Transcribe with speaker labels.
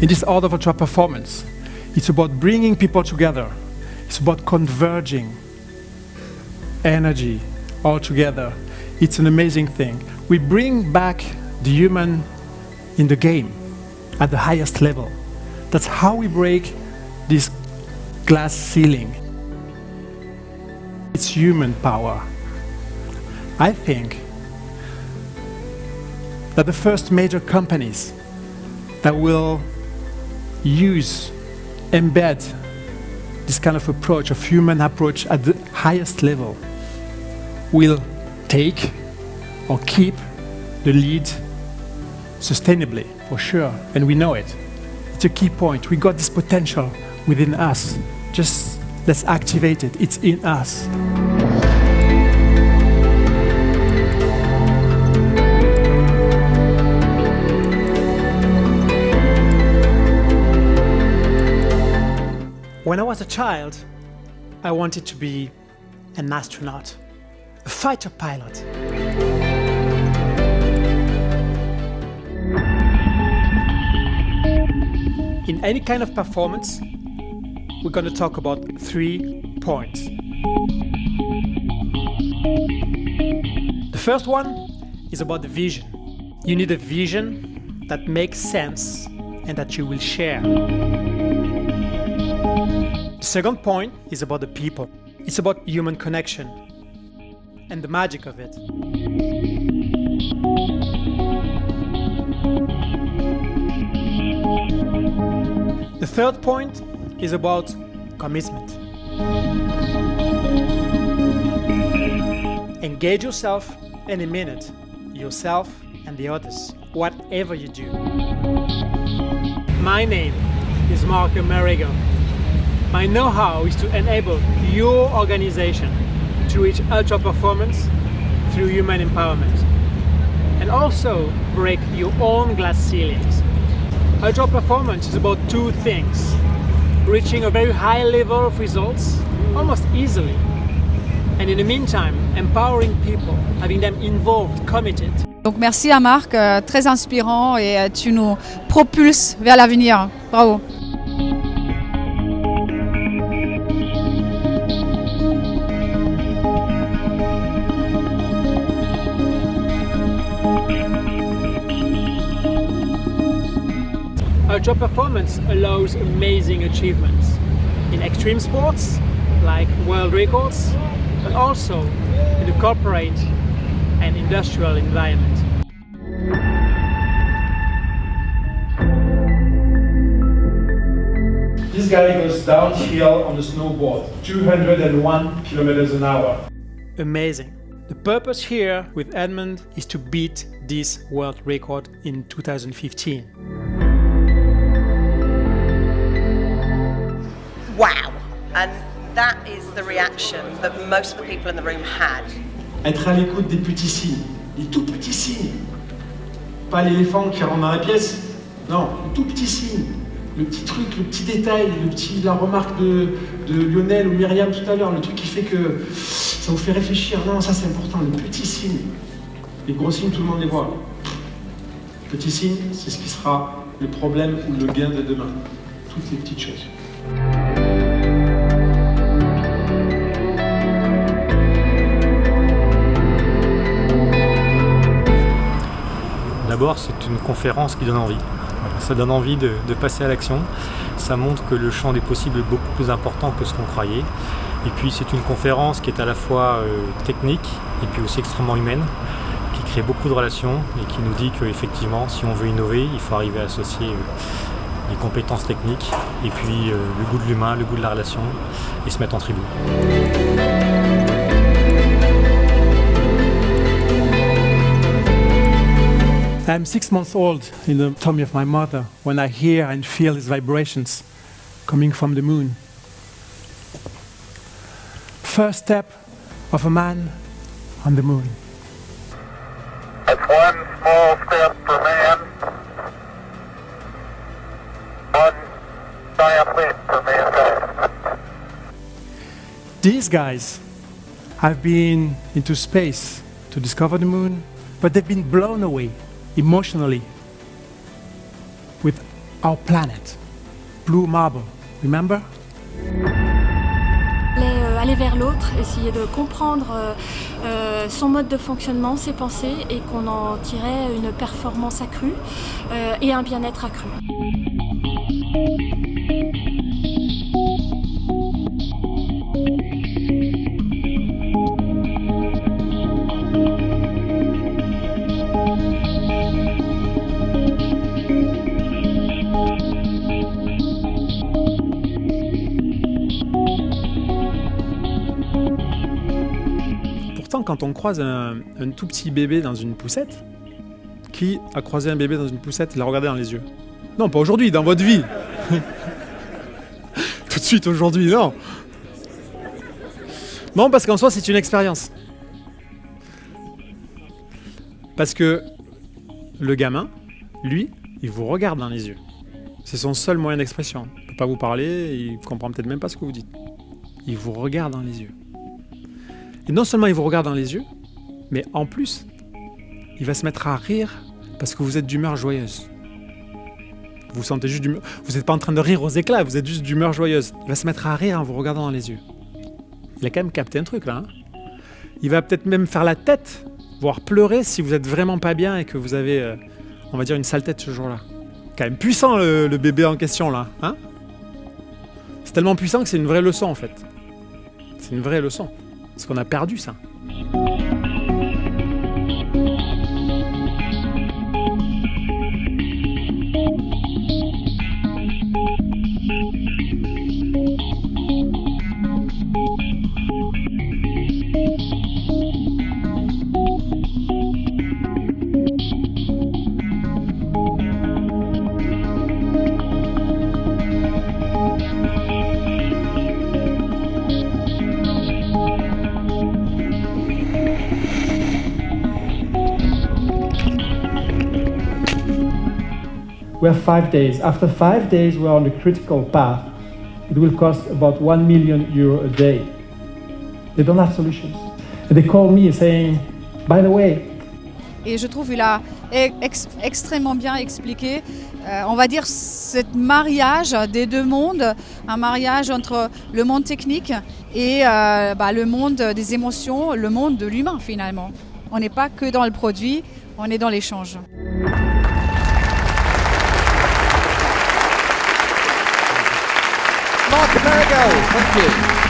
Speaker 1: In this art of ultra performance, it's about bringing people together. It's about converging energy all together. It's an amazing thing. We bring back the human in the game at the highest level. That's how we break this glass ceiling. It's human power. I think that the first major companies that will embed this kind of approach, of human approach at the highest level, will take or keep the lead sustainably, for sure, and we know it. It's a key point. We got this potential within us. Just let's activate it. It's in us. When I was a child, I wanted to be an astronaut, a fighter pilot. In any kind of performance, we're going to talk about 3 points. The first one is about the vision. You need a vision that makes sense and that you will share. The second point is about the people. It's about human connection and the magic of it. The third point is about commitment. Engage yourself in a minute, yourself and the others, whatever you do. My name is Marco Marigo. My know-how is to enable your organization to reach ultra performance through human empowerment and also break your own glass ceilings. Ultra performance is about 2 things: reaching a very high level of results almost easily, and in the meantime, empowering people, having them involved, committed.
Speaker 2: Donc merci à Marc, très inspirant et tu nous propulses vers l'avenir. Bravo.
Speaker 1: Ultra performance allows amazing achievements in extreme sports like world records, but also in the corporate and industrial environment. This guy goes downhill on a snowboard, 201 kilometers an hour. Amazing. The purpose here with Edmund is to beat this world record in 2015.
Speaker 3: Wow! And that is the reaction that most of the people in the room had.
Speaker 4: Être à l'écoute des petits signes, les tout petits signes. Pas l'éléphant qui rentre dans la pièce, non, le tout petit signe. Le petit truc, le petit détail, la remarque de Lionel ou Myriam tout à l'heure, le truc qui fait que ça vous fait réfléchir. Non, ça c'est important, le petit signe. Les gros signes, tout le monde les voit. Le petit signe, c'est ce qui sera le problème ou le gain de demain. Toutes les petites choses.
Speaker 5: D'abord, c'est une conférence qui donne envie. Ça donne envie de passer à l'action. Ça montre que le champ des possibles est beaucoup plus important que ce qu'on croyait. Et puis c'est une conférence qui est à la fois technique et puis aussi extrêmement humaine, qui crée beaucoup de relations et qui nous dit qu'effectivement, si on veut innover, il faut arriver à associer les compétences techniques et puis le goût de l'humain, le goût de la relation et se mettre en tribu.
Speaker 1: I'm 6 months old in the tummy of my mother when I hear and feel these vibrations coming from the moon. First step of a man on the moon.
Speaker 6: That's one small step for man, one giant leap for mankind.
Speaker 1: These guys have been into space to discover the moon, but they've been blown away emotionally with our planet. Blue marble, remember?
Speaker 7: Aller vers l'autre, essayer de comprendre son mode de fonctionnement, ses pensées, et qu'on en tirait une performance accrue et un bien-être accru.
Speaker 1: Pourtant, quand on croise un tout petit bébé dans une poussette, qui a croisé un bébé dans une poussette et l'a regardé dans les yeux? Non, pas aujourd'hui, dans votre vie. Tout de suite aujourd'hui, non. Non, parce qu'en soi, c'est une expérience. Parce que le gamin, lui, il vous regarde dans les yeux. C'est son seul moyen d'expression. Il ne peut pas vous parler, il ne comprend peut-être même pas ce que vous dites. Il vous regarde dans les yeux. Et non seulement il vous regarde dans les yeux, mais en plus, il va se mettre à rire parce que vous êtes d'humeur joyeuse. Vous sentez juste d'humeur. Vous n'êtes pas en train de rire aux éclats, vous êtes juste d'humeur joyeuse. Il va se mettre à rire en vous regardant dans les yeux. Il a quand même capté un truc là. Hein. Il va peut-être même faire la tête, voire pleurer si vous êtes vraiment pas bien et que vous avez, on va dire, une sale tête ce jour-là. Quand même puissant le bébé en question là. Hein, c'est tellement puissant que c'est une vraie leçon en fait. C'est une vraie leçon. Parce qu'on a perdu ça.
Speaker 8: We have 5 days. After 5 days, we're on the critical path. It will cost about €1 million a day. They don't have solutions. And they call me saying, by the way.
Speaker 2: Et je trouve qu'il a extrêmement bien expliqué, on va dire, ce mariage des deux mondes, un mariage entre le monde technique et le monde des émotions, le monde de l'humain finalement. On n'est pas que dans le produit, on est dans l'échange.
Speaker 9: Mark Amerigo, thank you.